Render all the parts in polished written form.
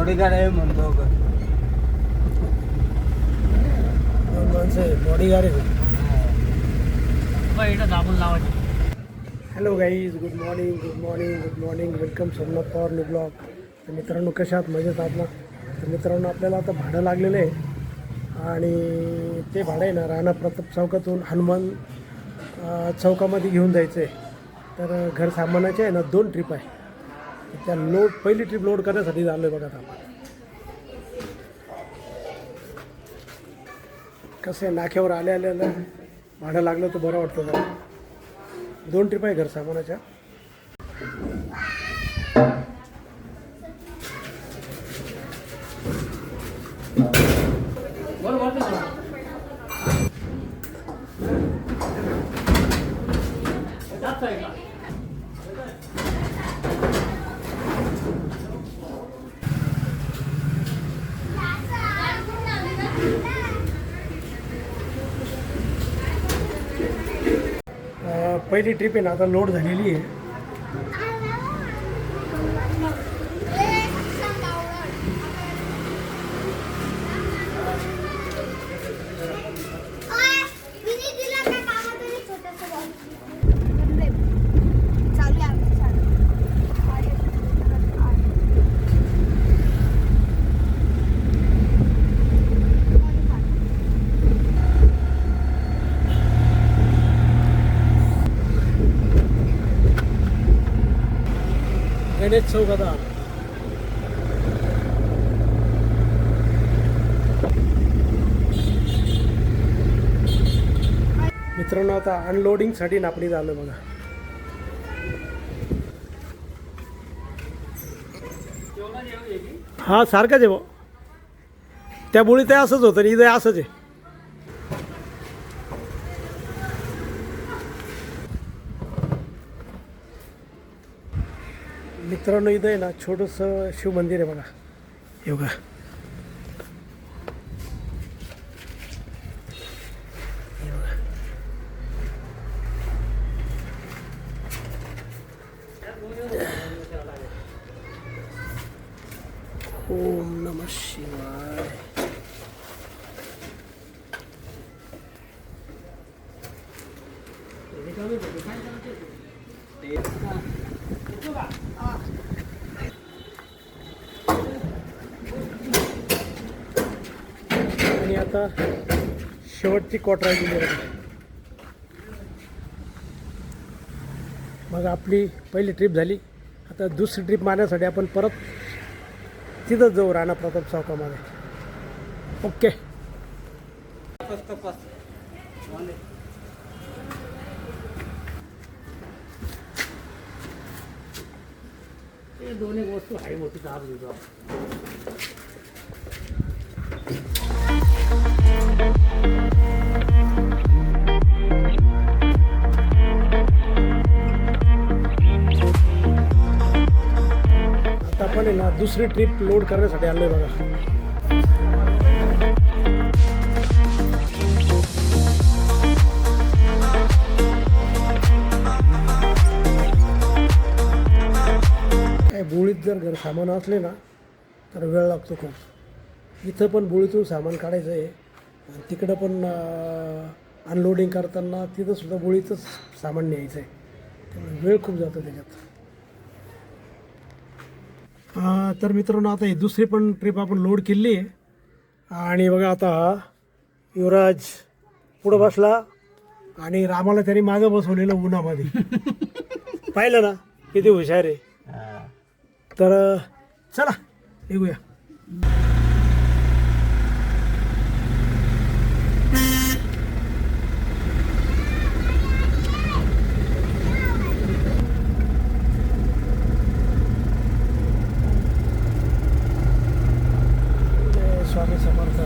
Bodyguard आहे म्हणतो दोन माणसं बॉडीगार्ड आहे. इथं दाबून लावायची. Hello guys, good morning good morning good morning. Welcome Somnath Pawar new blog. तर मित्रांनो, कशा आहात? मजेत आहात ना? तर मित्रांनो, आपल्याला आता भाडं लागलेलं आहे आणि ते भाडं आहे ना राणा प्रताप चौकातून हनुमान चौकामध्ये घेऊन जायचं आहे. तर घर सामानाचे आहे ना 2 ट्रिप आहे. तर त्या पहिली ट्रिप लोड करण्यासाठी झालो आहे बघा. आता कसं आहे, नाक्यावर आल्याला भाडं लागलं तर बरं वाटतं जरा. 2 ट्रिप आहे घर सामानाच्या. पहिली ट्रिप आहे ना आता लोड झालेली आहे. गणेश चौक आता. मित्रांनो, आता अनलोडिंगसाठी नापणी झालं बघा. हा सारखंच आहे भाऊ. त्या बोळीत असंच होतं आणि इथं असंच आहे. मित्रांनो, इथं आहे ना छोटंसं शिवमंदिर आहे बघा. हे बघा. ओम नमः शिवाय. आणि आता शेवटची क्वार्टर आहे. मग आपली पहिली ट्रिप झाली. आता दुसरी ट्रिप मारण्यासाठी आपण परत तिथंच जाऊ राणा प्रताप चौकामध्ये. ओके. दोन्ही वस्तू आहे मोठी कार देतो. आता आपण आहे ना दुसरी ट्रिप लोड करण्यासाठी आलोय बघा. काय बोळीत जर घर सामान असले ना तर वेळ लागतो खूप. इथं पण बोळीतून सामान काढायचं आहे आणि तिकडं पण अनलोडिंग करताना तिथंसुद्धा बोळीतच सामान न्यायचं आहे. त्यामुळे वेळ खूप जातो त्याच्यात. तर मित्रांनो, आता ही दुसरी पण ट्रिप आपण लोड केली आहे. आणि बघा आता युवराज पुढं बसला आणि रामाला त्यांनी मागं बसवलेलं उन्हामध्ये. पाहिलं ना किती हुशार आहे. तर चला निघूया. स्वामी समर्थ.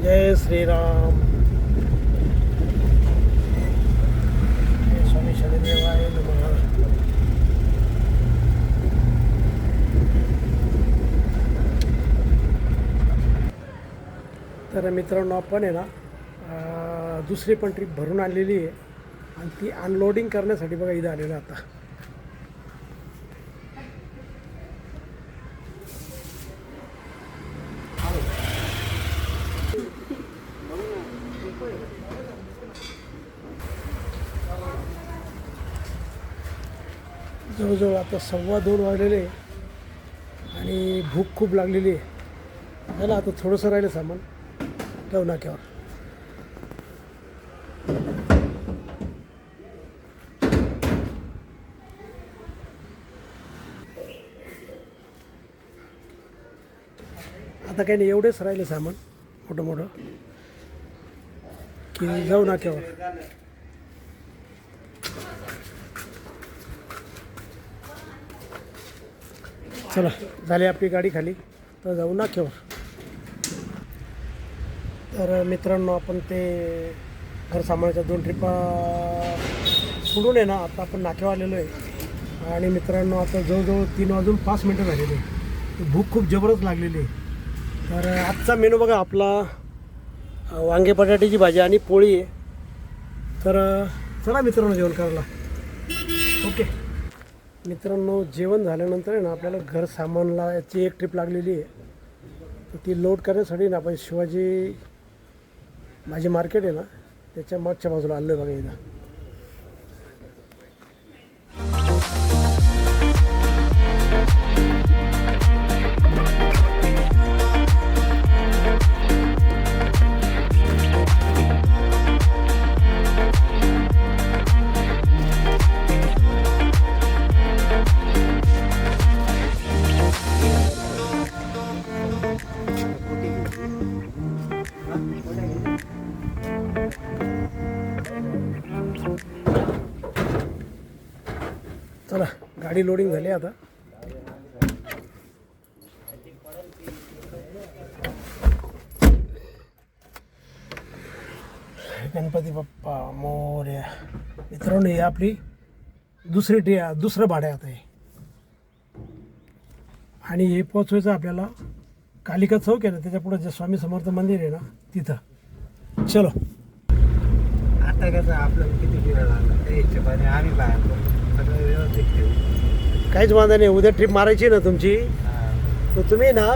जय श्रीराम. जय स्वामी शनिदेवाय नमः. तर मित्रांनो आपण आहे ना दुसरी पण ट्रिप भरून आणलेली आहे आणि ती अनलोडिंग करण्यासाठी बघा इथं आलेलं आता. जवळजवळ आता 2:15 वाजलेले आणि भूक खूप लागलेली आहे. झालं आता थोडंसं राहिलं सामान ठेव नाक्यावर. आता काही नाही, एवढेच राहिले सामान मोठं की जाऊ नाक्यावर. चला झाली आपली गाडी खाली, तर जाऊ नाक्यावर. तर मित्रांनो आपण ते घर सामानाच्या 2 ट्रिपा सोडून आहे ना आता आपण नाक्यावर आलेलो आहे. आणि मित्रांनो आता जवळजवळ 3:05 झालेले आहे. भूक खूप जबरदस्त लागलेली आहे. तर आजचा मेनू बघा आपला वांगे बटाट्याची भाजी आणि पोळी आहे. तर चला मित्रांनो जेवण करायला. ओके मित्रांनो, जेवण झाल्यानंतर आहे ना आपल्याला घर सामानला याची 1 ट्रिप लागलेली आहे. तर ती लोड करण्यासाठी ना आपण शिवाजी माझे मार्केट आहे ना त्याच्या मागच्या बाजूला आलं बघा इथं. चला गाडी लोडिंग झाली आता. गणपती बाप्पा मोरया. मित्रांनो ही आपली दुसरं भाडं आता आहे. आणि हे पोचवायचं आपल्याला कालिका चौक आहे ना त्याच्या पुढे जे स्वामी समर्थ मंदिर आहे ना तिथं. चलो आता कसं आपल्याला किती वेळ लागला त्या हिशोबाने आम्ही बाहेर पडलो. सगळं व्यवस्थित ठेवू. काहीच वांधा नाही. उद्या ट्रिप मारायची ना तुमची, तर तुम्ही ना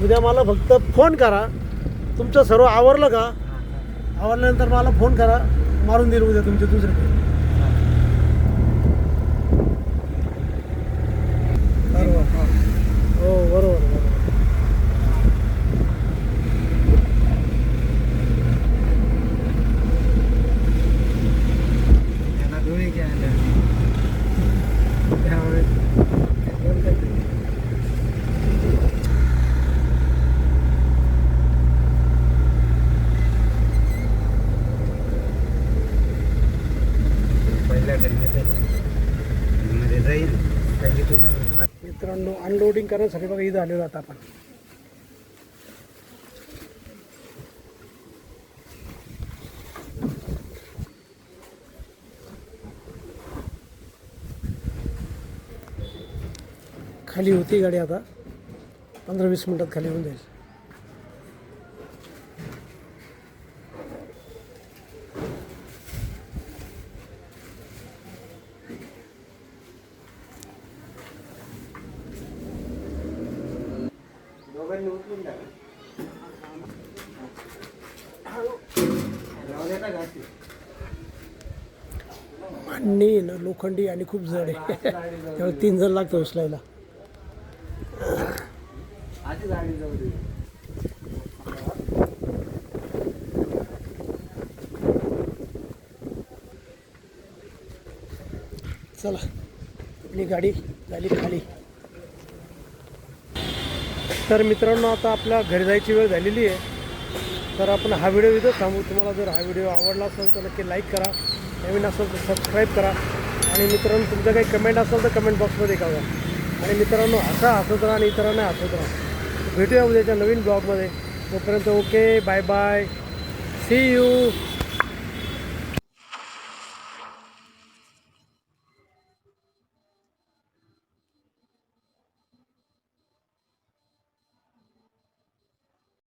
उद्या मला फक्त फोन करा. तुमचं सर्व आवरलं का, आवरल्यानंतर मला फोन करा, मारून देईल उद्या तुमचे दुसरे ट्रिप. बरोबर हो बरोबर. त्यांना दोन्ही घ्यायला त्यामुळे पहिल्या मध्ये जाईल काही तुम्हाला. मित्रांनो अनलोडिंग करण्यासाठी बघा इथं आलेलो आता आपण. खाली होती गाडी, आता 15-20 मिनिटात खाली होऊन जाईल. मांडणी ना लोखंडी आणि खूप जड आहे. त्यामुळे 3 जण लागतं उचलायला. चला आपली गाडी झाली खाली. तर मित्रांनो आता आपल्या घरी जायची वेळ झालेली आहे. तर आपण हा व्हिडिओ इथं थांबू. तुम्हाला जर हा व्हिडिओ आवडला असेल तर नक्की लाईक करा, नवीन असेल तर सबस्क्राईब करा. आणि मित्रांनो तुमचं काही कमेंट असेल तर कमेंट बॉक्समध्ये कळवा. आणि मित्रांनो हसत राहा आणि इतरांना हसत राहा. भेटूया उद्याच्या नवीन ब्लॉगमध्ये. तोपर्यंत okay bye bye see you.